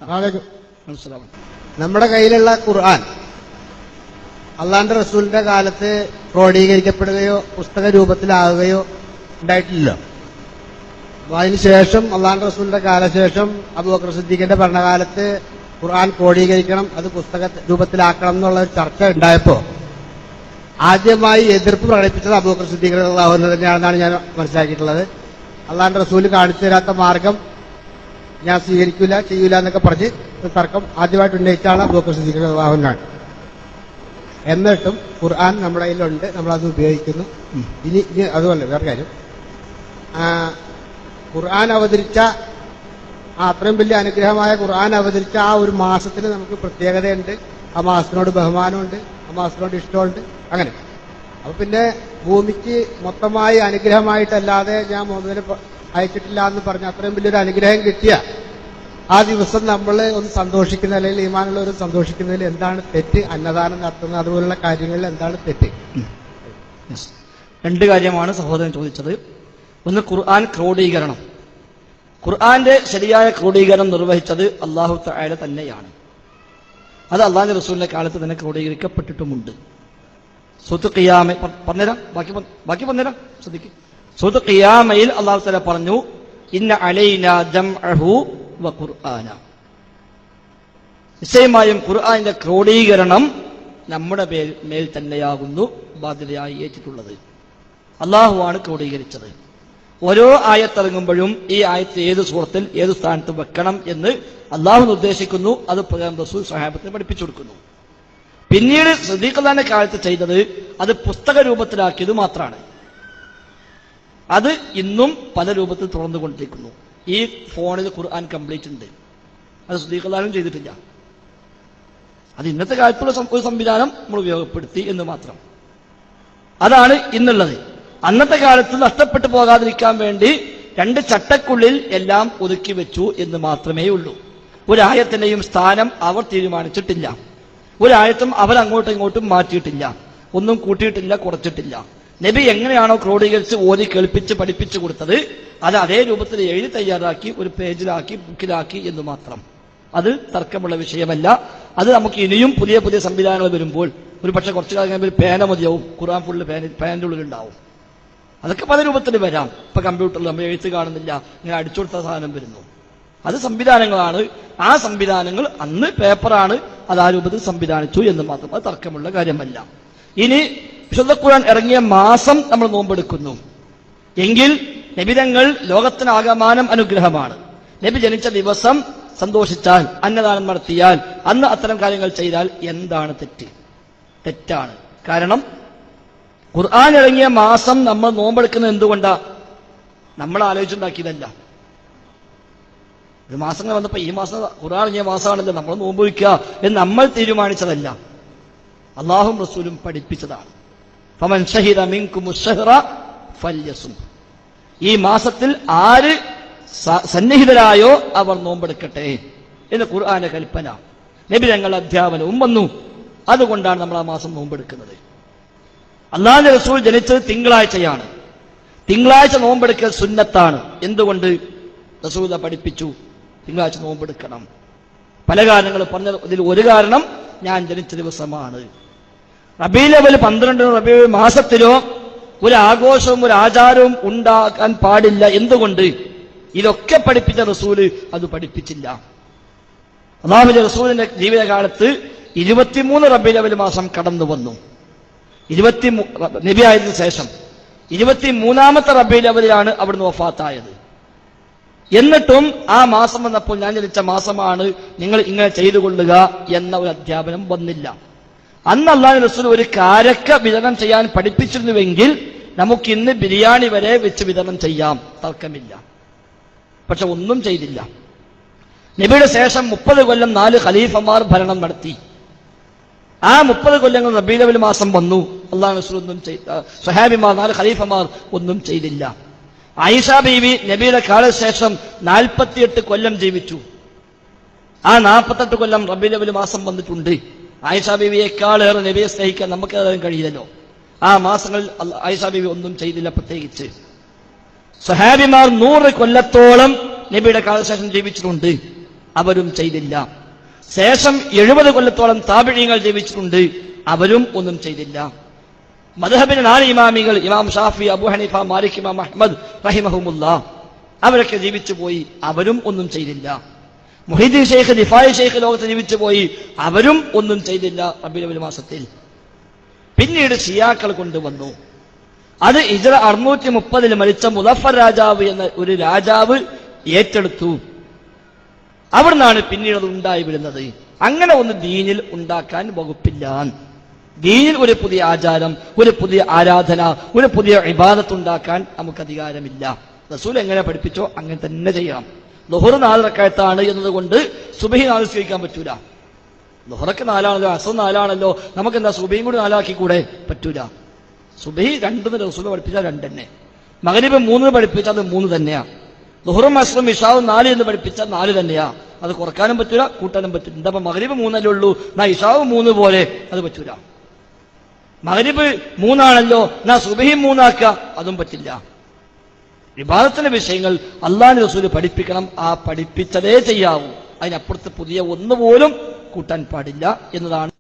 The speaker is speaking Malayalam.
നമ്മുടെ കയ്യിലുള്ള ഖുർആൻ അള്ളാന്റെ റസൂലിന്റെ കാലത്ത് ക്രോഡീകരിക്കപ്പെടുകയോ പുസ്തക രൂപത്തിലാകുകയോ ഉണ്ടായിട്ടില്ലല്ലോ. അതിനുശേഷം അള്ളാന്റെ റസൂലിന്റെ കാലശേഷം അബൂബക്കർ സിദ്ദീഖിന്റെ ഭരണകാലത്ത് ഖുർആൻ ക്രോഡീകരിക്കണം, അത് പുസ്തക രൂപത്തിലാക്കണം എന്നുള്ള ചർച്ച ഉണ്ടായപ്പോ ആദ്യമായി എതിർപ്പ് പ്രകടിപ്പിച്ചത് അബൂബക്കർ സിദ്ദീഖ് റളിയല്ലാഹു അൻഹു തന്നെയാണെന്നാണ് ഞാൻ മനസ്സിലാക്കിയിട്ടുള്ളത്. അള്ളാന്റെ റസൂല് കാണിച്ചു തരാത്ത മാർഗം ഞാൻ സ്വീകരിക്കില്ല, ചെയ്യൂല എന്നൊക്കെ പറഞ്ഞ് തർക്കം ആദ്യമായിട്ട് ഉന്നയിച്ചാണ് അബൂബക്കർ സിദ്ദീഖ് റളിയല്ലാഹു അൻഹു. എന്നിട്ടും ഖുർആൻ നമ്മുടെ കയ്യിലുണ്ട്, നമ്മളത് ഉപയോഗിക്കുന്നു. ഇനി അതുമല്ല വേറെ കാര്യം, ഖുർആൻ അവതരിച്ച അത്രയും വലിയ അനുഗ്രഹമായ ഖുർആൻ അവതരിച്ച ആ ഒരു മാസത്തിന് നമുക്ക് പ്രത്യേകതയുണ്ട്, ആ മാസത്തിനോട് ബഹുമാനമുണ്ട്, ആ മാസത്തിനോട് ഇഷ്ടമുണ്ട്. അങ്ങനെ അപ്പൊ പിന്നെ ഭൂമിക്ക് മൊത്തമായി അനുഗ്രഹമായിട്ടല്ലാതെ ഞാൻ മുതൽ അയച്ചിട്ടില്ല എന്ന് പറഞ്ഞ അത്രയും വലിയൊരു അനുഗ്രഹം കിട്ടിയ ആ ദിവസം നമ്മൾ ഒന്ന് സന്തോഷിക്കുന്ന, അല്ലെങ്കിൽ ഈമാനുള്ളവർ സന്തോഷിക്കുന്നതിൽ എന്താണ് തെറ്റ്? അന്നദാനം നടത്തുന്നത് അതുപോലുള്ള കാര്യങ്ങളിൽ എന്താണ് തെറ്റ്? രണ്ട് കാര്യമാണ് സഹോദരൻ ചോദിച്ചത്. ഒന്ന് ഖുർആൻ ക്രോഡീകരണം. ഖുർആന്റെ ശരിയായ ക്രോഡീകരണം നിർവഹിച്ചത് അല്ലാഹു തആല തന്നെയാണ്. അത് അള്ളാഹുവിന്റെ റസൂലിന്റെ കാലത്ത് തന്നെ ക്രോഡീകരിക്കപ്പെട്ടിട്ടുമുണ്ട്. സൂറത്തുൽ ഖിയാമ പറഞ്ഞുതരാം, ബാക്കി പറഞ്ഞുതരാം, ശ്രദ്ധിക്കും. സൂറത്തുൽ ഖിയാമയിൽ അള്ളാഹു തആല പറഞ്ഞു, ഇന്ന അലൈനാ ജംഅഹു വ ഖുർആന. നിശ്ചയമായും ഖുർആന്റെ ക്രോഡീകരണം നമ്മുടെ മേൽ തന്നെയാകുന്നു ബാധ്യതയായി ഏറ്റിട്ടുള്ളത്. അള്ളാഹുവാണ് ക്രോഡീകരിച്ചത്. ഓരോ ആയത്തിറങ്ങുമ്പോഴും ഈ ആയത്ത് ഏത് സൂറത്തിൽ ഏത് സ്ഥാനത്ത് വെക്കണം എന്ന് അള്ളാഹു നിർദ്ദേശിക്കുന്നു. അത് റസൂൽ സ്വഹാബത്തിന് പഠിപ്പിച്ചു കൊടുക്കുന്നു. പിന്നീട് സിദ്ദീഖ് റളിയല്ലാഹുവിന്റെ കാലത്ത് ചെയ്തത് അത് പുസ്തക രൂപത്തിലാക്കിയത് മാത്രമാണ്. അത് ഇന്നും പല രൂപത്തിൽ തുറന്നുകൊണ്ടിരിക്കുന്നു. ഈ ഫോണിൽ ഖുർആൻ കംപ്ലീറ്റ് ഉണ്ട്, അത് സിദ്ദീഖ് റളിയല്ലാഹു ചെയ്തിട്ടില്ല. അത് ഇന്നത്തെ കാലത്തുള്ള ഒരു സംവിധാനം നമ്മൾ ഉപയോഗപ്പെടുത്തി എന്ന് മാത്രം. അതാണ് ഇന്നുള്ളത്. അന്നത്തെ കാലത്ത് നഷ്ടപ്പെട്ടു പോകാതിരിക്കാൻ വേണ്ടി രണ്ട് ചട്ടക്കുള്ളിൽ എല്ലാം ഒതുക്കി വെച്ചു എന്ന് മാത്രമേ ഉള്ളൂ. ഒരായത്തിന്റെയും സ്ഥാനം അവർ തീരുമാനിച്ചിട്ടില്ല, ഒരായത്തും അവർ അങ്ങോട്ടും ഇങ്ങോട്ടും മാറ്റിയിട്ടില്ല, ഒന്നും കൂട്ടിയിട്ടില്ല, കുറച്ചിട്ടില്ല. നബി എങ്ങനെയാണോ ക്രോഡീകരിച്ച് ഓതി കേൾപ്പിച്ച് പഠിപ്പിച്ചു കൊടുത്തത് അത് അതേ രൂപത്തിൽ എഴുതി തയ്യാറാക്കി ഒരു പേജിലാക്കി ബുക്കിലാക്കി എന്ന് മാത്രം. അത് തർക്കമുള്ള വിഷയമല്ല. അത് നമുക്ക് ഇനിയും പുതിയ പുതിയ സംവിധാനങ്ങൾ വരുമ്പോൾ ഒരു പക്ഷെ കുറച്ചു കാലം കഴിയുമ്പോൾ പേന മതിയാവും, ഖുർആൻ ഫുള്ള് പേനന്റെ ഉള്ളിലുണ്ടാവും. അതൊക്കെ പല രൂപത്തിൽ വരാം. ഇപ്പൊ കമ്പ്യൂട്ടറിൽ നമ്മൾ എഴുത്ത് കാണുന്നില്ല, ഇങ്ങനെ അടിച്ചു കൊടുത്ത സാധനം വരുന്നു. അത് സംവിധാനങ്ങളാണ്. ആ സംവിധാനങ്ങൾ അന്ന് പേപ്പറാണ്, അത് ആ രൂപത്തിൽ സംവിധാനിച്ചു എന്ന് മാത്രം. അത് തർക്കമുള്ള കാര്യമല്ല. ഇനി വിശുദ്ധ ഖുർആൻ ഇറങ്ങിയ മാസം നമ്മൾ നോമ്പെടുക്കുന്നു എങ്കിൽ നബിതങ്ങൾ ലോകത്തിനാകമാനം അനുഗ്രഹമാണ്. നബി ജനിച്ച ദിവസം സന്തോഷിച്ചാൽ, അന്നദാനം നടത്തിയാൽ, അന്ന് അത്തരം കാര്യങ്ങൾ ചെയ്താൽ എന്താണ് തെറ്റ്? തെറ്റാണ്. കാരണം ഖുർആൻ ഇറങ്ങിയ മാസം നമ്മൾ നോമ്പെടുക്കുന്നത് എന്തുകൊണ്ടാ? നമ്മൾ ആലോചിച്ചുണ്ടാക്കിയതല്ല. ഒരു മാസങ്ങൾ വന്നപ്പോ ഈ മാസം ഖുർആൻ ഇറങ്ങിയ മാസമാണല്ലോ നമ്മൾ നോമ്പ് വയ്ക്കുക എന്ന് നമ്മൾ തീരുമാനിച്ചതല്ല, അള്ളാഹും റസൂലും പഠിപ്പിച്ചതാണ്. ഫമൻ ഷഹിദ മിൻകുമുശ് ശഹ്റ ഫല്യസും. ഈ മാസത്തിൽ ആര് സന്നിഹിതരായോ അവർ നോമ്പെടുക്കട്ടെ എന്ന് ഖുർആന്റെ കൽപ്പന, നബി തങ്ങളുടെ അധ്യാപനവും വന്നു. അതുകൊണ്ടാണ് നമ്മൾ ആ മാസം നോമ്പെടുക്കുന്നത്. അല്ലാഹുവിന്റെ റസൂൽ ജനിച്ചത് തിങ്കളാഴ്ചയാണ്. തിങ്കളാഴ്ച നോമ്പെടുക്കൽ സുന്നത്താണ്. എന്തുകൊണ്ട്? റസൂൽ പഠിപ്പിച്ചു തിങ്കളാഴ്ച നോമ്പെടുക്കണം. പല കാരണങ്ങൾ പറഞ്ഞ ഇതിൽ ഒരു കാരണം ഞാൻ ജനിച്ച ദിവസമാണ്. റബീഉൽ അവ്വൽ 12 റബീഉൽ മാസത്തിലോ ഒരു ആഘോഷവും ഒരു ആചാരവും ഉണ്ടാക്കാൻ പാടില്ല. എന്തുകൊണ്ട്? ഇതൊക്കെ പഠിപ്പിച്ച റസൂല് അത് പഠിപ്പിച്ചില്ല. അല്ലാഹുവിന്റെ റസൂലിന്റെ ജീവിതകാലത്ത് 23 റബീഉൽ അവ്വൽ മാസം കടന്നു വന്നു. നബി ആയതിനു ശേഷം 23ാമത്തെ റബീഉൽ അവ്വലിലാണ് അവിടുന്ന് വഫാത്തായത്. എന്നിട്ടും ആ മാസം വന്നപ്പോൾ ഞാൻ ജനിച്ച മാസമാണ്, നിങ്ങൾ ഇങ്ങനെ ചെയ്തു കൊള്ളുക എന്ന ഒരു അധ്യാപനം വന്നില്ല. അന്ന് അല്ലാഹുവിന്റെ റസൂൽ ഒരു കാരക്ക വിതരണം ചെയ്യാൻ പഠിപ്പിച്ചിരുന്നുവെങ്കിൽ നമുക്ക് ഇന്ന് ബിരിയാണി വരെ വെച്ച് വിതരണം ചെയ്യാം, തർക്കമില്ല. പക്ഷെ ഒന്നും ചെയ്തില്ല. നബിയുടെ ശേഷം 30 കൊല്ലം 4 ഖലീഫമാർ ഭരണം നടത്തി. ആ 30 കൊല്ലങ്ങൾ റബീഉൽ അവ്വൽ മാസം വന്നു. അല്ലാഹുവിന്റെ റസൂൽ ഒന്നും സ്വഹാബിമാർ 4 ഖലീഫമാർ ഒന്നും ചെയ്തില്ല. ആയിഷ ബീവി നബിയുടെ കാലശേഷം 48 കൊല്ലം ജീവിച്ചു. ആ 48 കൊല്ലം റബീഉൽ അവ്വൽ മാസം വന്നിട്ടുണ്ട്. ആയിഷ ബീവിയേക്കാളേറെ നബിയെ സ്നേഹിക്കാൻ നമുക്ക് അതിന് കഴിയില്ലല്ലോ. ആ മാസങ്ങളിൽ ആയിഷ ബീവി ഒന്നും ചെയ്തില്ല. പ്രത്യേകിച്ച് സ്വഹാബിമാർ 100 കൊല്ലത്തോളം നബിയുടെ കാലശേഷം ജീവിച്ചിട്ടുണ്ട്. അവരും ചെയ്തില്ല. ശേഷം 70 കൊല്ലത്തോളം താബിഈങ്ങൾ ജീവിച്ചിട്ടുണ്ട്, അവരും ഒന്നും ചെയ്തില്ല. മദ്ഹബിലെ 4 ഇമാമികൾ, ഇമാം ഷാഫി, അബൂ ഹനീഫ, മാലിക്, ഇമാം അഹ്മദ് റഹിമഹുമുല്ലാ, അവരൊക്കെ ജീവിച്ചു പോയി, അവരും ഒന്നും ചെയ്തില്ല. മുഹീദ്ദീൻ ഷെയ്ഖ്, ദിഫായി ഷെയ്ഖ് ലോകത്ത് ജീവിച്ചു പോയി, അവരും ഒന്നും ചെയ്തില്ല റബീഉൽ അവ്വൽ മാസത്തിൽ. പിന്നീട് ഷിയാക്കൾ കൊണ്ടുവന്നു. അത് ഹിജ്റ 630 മരിച്ച മുദഫർ രാജാവ് എന്ന ഒരു രാജാവ് ഏറ്റെടുത്തു. അവിടുന്നാണ് പിന്നീട് അത് ഉണ്ടായി വരുന്നത്. അങ്ങനെ ഒന്ന് ദീനിൽ ഉണ്ടാക്കാൻ വകുപ്പില്ല. ദീനിൽ ഒരു പുതിയ ആചാരം, ഒരു പുതിയ ആരാധന, ഒരു പുതിയ ഇബാദത്ത് ഉണ്ടാക്കാൻ നമുക്ക് അധികാരമില്ല. റസൂൽ എങ്ങനെ പഠിപ്പിച്ചോ അങ്ങനെ തന്നെ ചെയ്യണം. ളുഹർ 4 റക്അത്താണ് എന്നതുകൊണ്ട് സുബഹി നമസ്കരിക്കാൻ പറ്റൂല. ളുഹറൊക്കെ 4ആണല്ലോ, അസ്ർ 4ആണല്ലോ, നമുക്ക് എന്താ സുബഹിയും കൂടി 4 കൂടെ? പറ്റൂല. സുബഹി 2 റസൂൽ പഠിപ്പിച്ചാൽ 2 തന്നെ. മഗ്രിബ് 3 പഠിപ്പിച്ചാൽ അത് 3 തന്നെയാ. ളുഹറും അസ്റും ഇശാവും 4 എന്ന് പഠിപ്പിച്ചാൽ 4 തന്നെയാ. അത് കുറക്കാനും പറ്റൂല, കൂട്ടാനും പറ്റൂല. എന്താ മഗ്രിബ് 3 അല്ലേ ഉള്ളൂ, എന്നാ ഇശാവ് 3 പോലെ, അത് പറ്റൂല. മഗ്രിബ് 3 ആണല്ലോ, എന്നാ സുബഹി 3 ആക്കുക, അതും പറ്റില്ല. ഇബാദത്തിന്റെ വിഷയങ്ങൾ അല്ലാഹുവിന്റെ റസൂല് പഠിപ്പിക്കണം, ആ പഠിപ്പിച്ചതേ ചെയ്യാവൂ. അതിനപ്പുറത്ത് പുതിയ ഒന്നുപോലും കൂട്ടാൻ പാടില്ല എന്നതാണ്.